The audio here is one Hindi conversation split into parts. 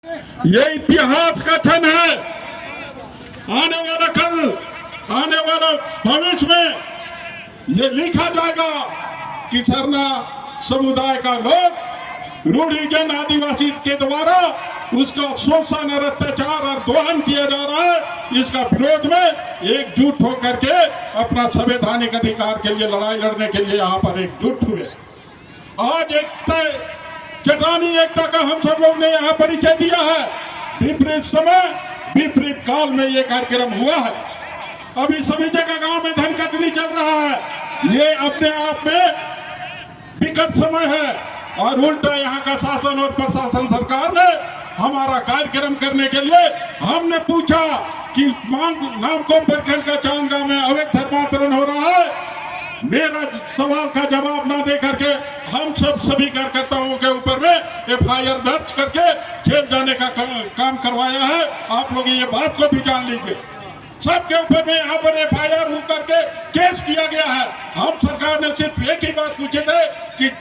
ये इतिहास का क्षण है। आने वाला कल, आने वाला भविष्य में ये लिखा जाएगा कि सरना समुदाय का लोग रूढ़िजन आदिवासी के द्वारा उसका शोषण और अत्याचार और दोहन किया जा रहा है। इसका विरोध में एकजुट होकर के अपना संवैधानिक अधिकार के लिए लड़ाई लड़ने के लिए यहाँ पर एकजुट हुए। आज एकता, चट्टानी एकता का हम सब लोग ने यहाँ परिचय दिया है। विपरीत समय विपरीत काल में ये कार्यक्रम हुआ है। अभी सभी जगह गांव में धन कटनी चल रहा है। ये अपने आप में विकट समय है और उल्टा यहाँ का शासन और प्रशासन सरकार ने हमारा कार्यक्रम करने के लिए हमने पूछा कि नामकोम प्रखंड का चांदगांव में अवैध धर्मांतरण हो रहा है। मेरा सवाल का जवाब ना दे करके हम सभी कार्यकर्ताओं के ऊपर में एफआईआर दर्ज करके जेल जाने का काम करवाया है। आप लोग ये बात को भी जान लीजिए। सबके ऊपर में यहाँ पर एफआईआर हो करके केस किया गया है। हम सरकार ने सिर्फ एक ही बात पूछे थे कि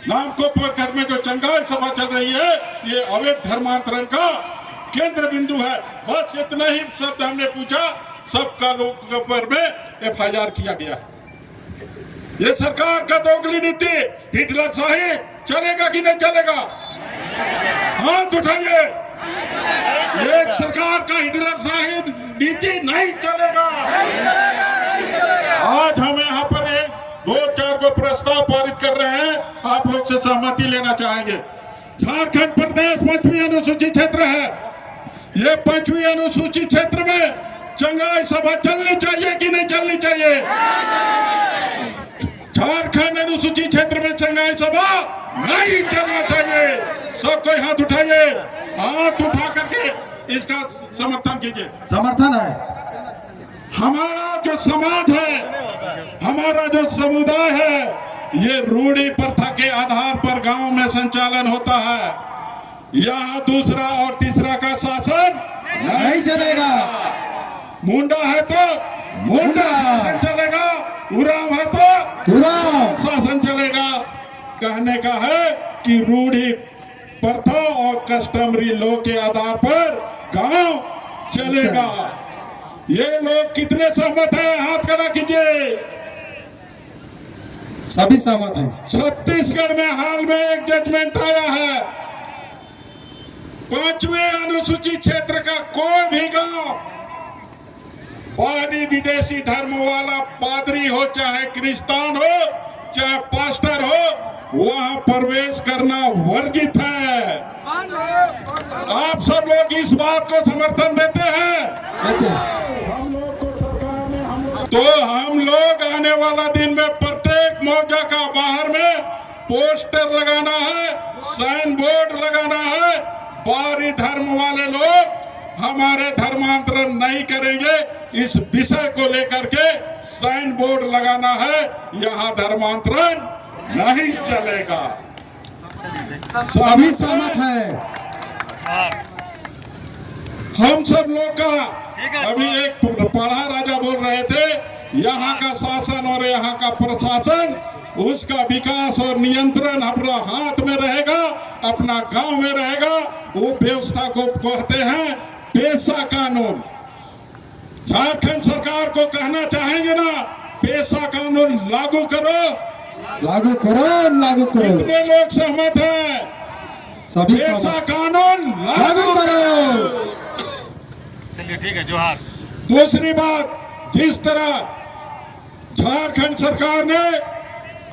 नामकोम प्रखंड में जो चंगाई सभा चल रही है ये अवैध धर्मांतरण का केंद्र बिंदु है। बस इतना ही शब्द हमने पूछा। सबका लोग के ऊपर में एफआईआर किया गया है। ये सरकार का दोगली नीति, हिटलर शाही चलेगा कि नहीं चलेगा? हाथ उठाइए। ये सरकार का हिटलर शाही नीति नहीं चलेगा। आज हम यहाँ पर एक 2-4 को प्रस्ताव पारित कर रहे हैं। आप लोग से सहमति लेना चाहेंगे। झारखंड प्रदेश 5वीं अनुसूचित क्षेत्र है। ये 5वीं अनुसूचित क्षेत्र में चंगाई सभा चलनी चाहिए कि नहीं चलनी चाहिए? झारखंड अनुसूचित क्षेत्र में चंगाई सभा नहीं चलना चाहिए। सबको हाथ उठाइए। हाथ उठा करके इसका समर्थन कीजिए। समर्थन है। हमारा जो समाज है, हमारा जो समुदाय है, ये रूढ़ी प्रथा के आधार पर गांव में संचालन होता है। यहाँ दूसरा और तीसरा का शासन नहीं चलेगा। मुंडा है तो मुंडा शासन चलेगा, उराव है तो उराव शासन चलेगा। कहने का है कि रूढ़ी प्रथा और कस्टमरी लॉ के आधार पर गांव चलेगा। ये लोग कितने सहमत हैं? हाथ खड़ा कीजिए। सभी सहमत हैं। छत्तीसगढ़ में हाल में एक जजमेंट आया है। 5वें अनुसूचित क्षेत्र का कोई भी गांव बाहरी विदेशी धर्म वाला पादरी हो, चाहे क्रिस्तान हो, चाहे पास्टर हो, वहां प्रवेश करना वर्जित है। आप सब लोग इस बात को समर्थन देते हैं? तो हम लोग आने वाला दिन में प्रत्येक मौजा का बाहर में पोस्टर लगाना है, साइन बोर्ड लगाना है। बाहरी धर्म वाले लोग हमारे धर्मांतरण नहीं करेंगे, इस विषय को लेकर के साइन बोर्ड लगाना है। यहाँ धर्मांतरण नहीं चलेगा। सभी सहमत है। हम सब लोग का अभी एक पढ़ा राजा बोल रहे थे, यहाँ का शासन और यहाँ का प्रशासन, उसका विकास और नियंत्रण अपना हाथ में रहेगा, अपना गांव में रहेगा। वो व्यवस्था को कहते हैं पेशा कानून। झारखंड सरकार को कहना चाहेंगे ना, पेशा कानून लागू करो, लागू करो, लागू करो। कितने लोग सहमत हैं? सभी पेशा कानून लागू करो। चलिए ठीक है, जोहार। दूसरी बात, जिस तरह झारखंड सरकार ने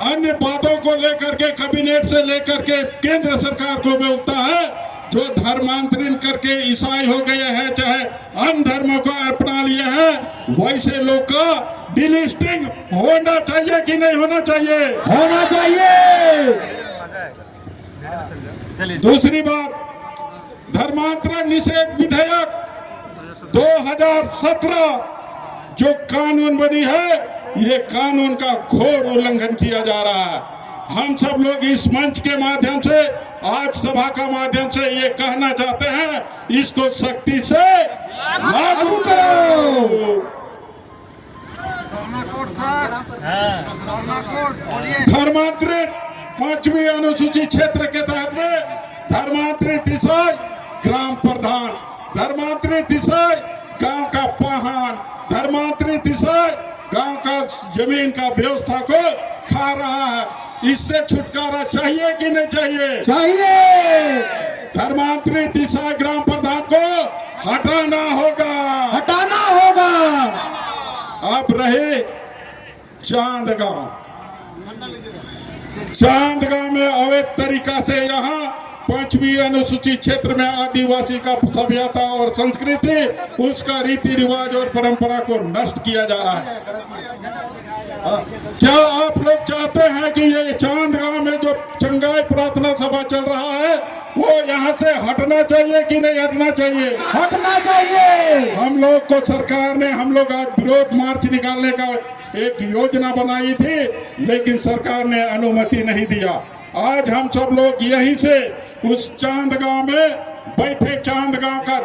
अन्य बातों को लेकर के कैबिनेट से लेकर के केंद्र सरकार को बोलता है, जो धर्मांतरण करके ईसाई हो गए हैं, चाहे अन्य धर्मों को अपना लिए हैं, वैसे लोग का डिलिस्टिंग होना चाहिए कि नहीं होना चाहिए? होना चाहिए। दूसरी बात, धर्मांतरण निषेध विधेयक 2017 जो कानून बनी है, ये कानून का घोर उल्लंघन किया जा रहा है। हम सब लोग इस मंच के माध्यम से, आज सभा का माध्यम से ये कहना चाहते हैं, इसको सख्ती से लागू करो। धर्मांतरित 5वीं अनुसूचित क्षेत्र के तहत में धर्मांतरित ईसाई ग्राम प्रधान, धर्मांतरी देसाई गांव का पहान, धर्मांतरी देसाई गांव का जमीन का व्यवस्था को खा रहा है। इससे छुटकारा चाहिए कि नहीं चाहिए? चाहिए, धर्मांतरी देसाई ग्राम प्रधान को हटाना होगा, हटाना होगा। अब रहे चांदगांव। चांदगांव में अवैध तरीका से यहाँ 5वीं अनुसूचित क्षेत्र में आदिवासी का सभ्यता और संस्कृति, उसका रीति रिवाज और परंपरा को नष्ट किया जा रहा है। क्या आप लोग चाहते हैं कि ये चांदगांव में जो चंगाई प्रार्थना सभा चल रहा है वो यहाँ से हटना चाहिए कि नहीं हटना चाहिए? हटना चाहिए। हम लोग को सरकार ने, हम लोग आज विरोध मार्च निकालने का एक योजना बनाई थी, लेकिन सरकार ने अनुमति नहीं दिया। आज हम सब लोग यहीं से उस चांदगांव में बैठे चांदगांव का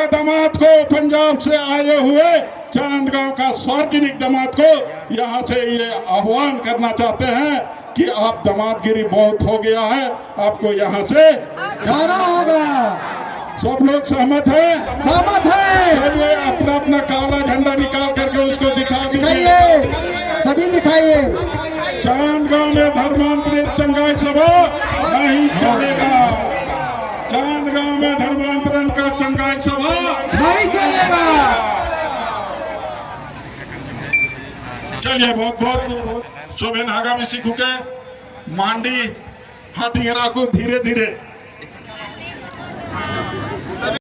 दामाद को पंजाब से आए हुए चांदगांव का सार्वजनिक दामाद को यहाँ से ये आह्वान करना चाहते हैं कि आप दामादगिरी बहुत हो गया है, आपको यहाँ से जाना होगा। सब लोग सहमत है? सहमत है। चलिए अपना अपना काला झंडा निकाल करके उसको दिखा दीजिए। दिखाइए, सभी दिखाइए। चांदगांव में धर्मांतरित चंगाई सभा नहीं चलेगा। चांदगांव में धर्मांतरण का चंगाई सभा नहीं चलेगा। चलिए बहुत बहुत शोभन आगामी सीखू के मांडी हाथियरा को धीरे धीरे